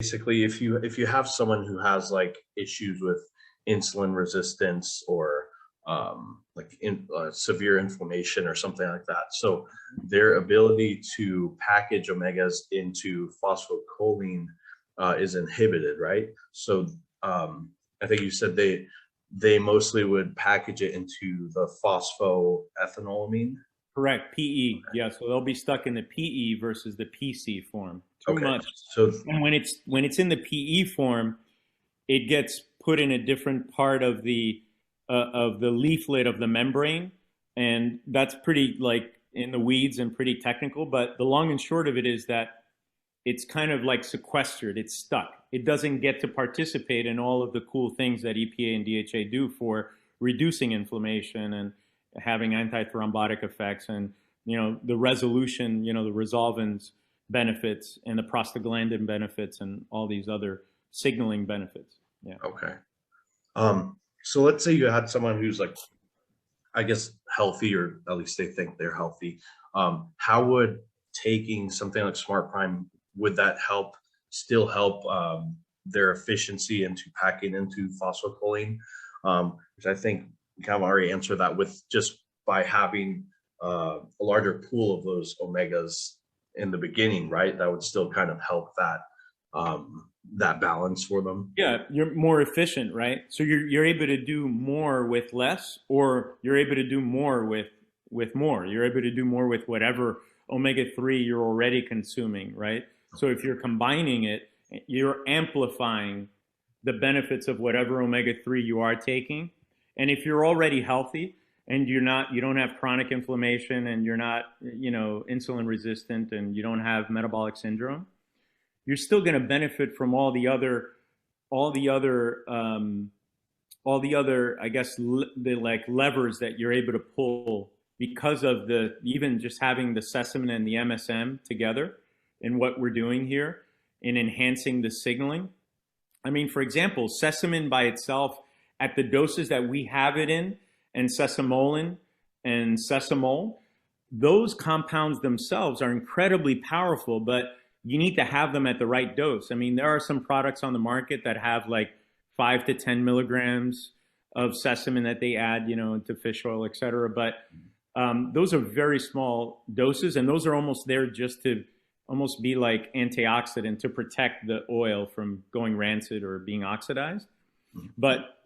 basically if you have someone who has like issues with insulin resistance or severe inflammation or something like that, so their ability to package omegas into phosphocholine is inhibited, right? So I think you said they mostly would package it into the phosphoethanolamine. Correct, PE. Yeah, so they'll be stuck in the PE versus the PC form. Too Okay, much. so And when it's in the PE form, it gets put in a different part of the leaflet of the membrane, and that's pretty like in the weeds and pretty technical. But the long and short of it is that it's kind of like sequestered. It's stuck. It doesn't get to participate in all of the cool things that EPA and DHA do for reducing inflammation and having antithrombotic effects, and the resolution, the resolvins benefits and the prostaglandin benefits and all these other signaling benefits. Yeah. okay. So let's say you had someone who's like, I guess, healthy, or at least they think they're healthy. How would taking something like Smart Prime, would that still help their efficiency into packing into phosphocholine? Which I think you kind of already answered that with just by having a larger pool of those omegas in the beginning, right? That would still kind of help that balance for them. Yeah, you're more efficient, right? So you're able to do more with less, or you're able to do more with more. You're able to do more with whatever omega-3 you're already consuming, right? So if you're combining it, you're amplifying the benefits of whatever omega-3 you are taking. And if you're already healthy and you don't have chronic inflammation, and you're not, insulin resistant, and you don't have metabolic syndrome, you're still going to benefit from all the other, I guess, the like levers that you're able to pull because of even just having the sesamin and the MSM together in what we're doing here in enhancing the signaling. I mean, for example, sesamin by itself at the doses that we have it in, and sesamolin and sesamol, those compounds themselves are incredibly powerful, but you need to have them at the right dose. I mean, there are some products on the market that have like 5 to 10 milligrams of sesamin that they add, into fish oil, et cetera. But those are very small doses, and those are almost there just to almost be like antioxidant to protect the oil from going rancid or being oxidized. But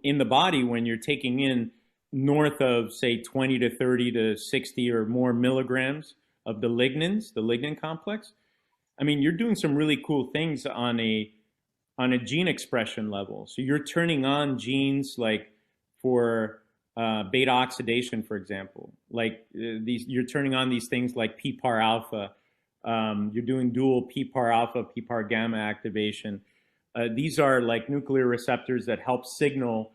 in the body, when you're taking in north of, say, 20 to 30 to 60 or more milligrams of the lignans, the lignin complex, I mean, you're doing some really cool things on a gene expression level. So you're turning on genes like for beta oxidation, for example. Like you're turning on these things like PPAR alpha. You're doing dual PPAR alpha, PPAR gamma activation. These are like nuclear receptors that help signal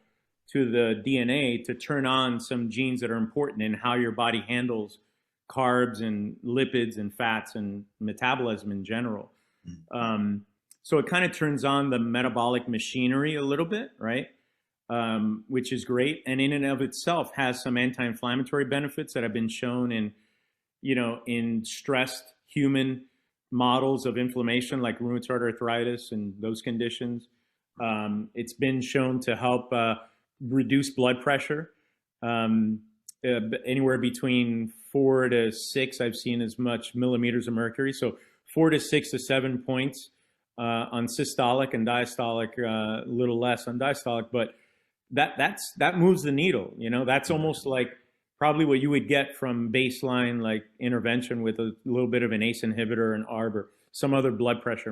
to the DNA to turn on some genes that are important in how your body handles carbs and lipids and fats and metabolism in general. So it kind of turns on the metabolic machinery a little bit, right? Which is great. And in and of itself has some anti-inflammatory benefits that have been shown in stressed human models of inflammation like rheumatoid arthritis and those conditions. It's been shown to help reduce blood pressure. Anywhere between 4 to 6, I've seen as much millimeters of mercury. So 4 to 6 to 7 points on systolic, and diastolic a little less on diastolic. But that moves the needle. That's almost like probably what you would get from baseline like intervention with a little bit of an ACE inhibitor, an ARB, or some other blood pressure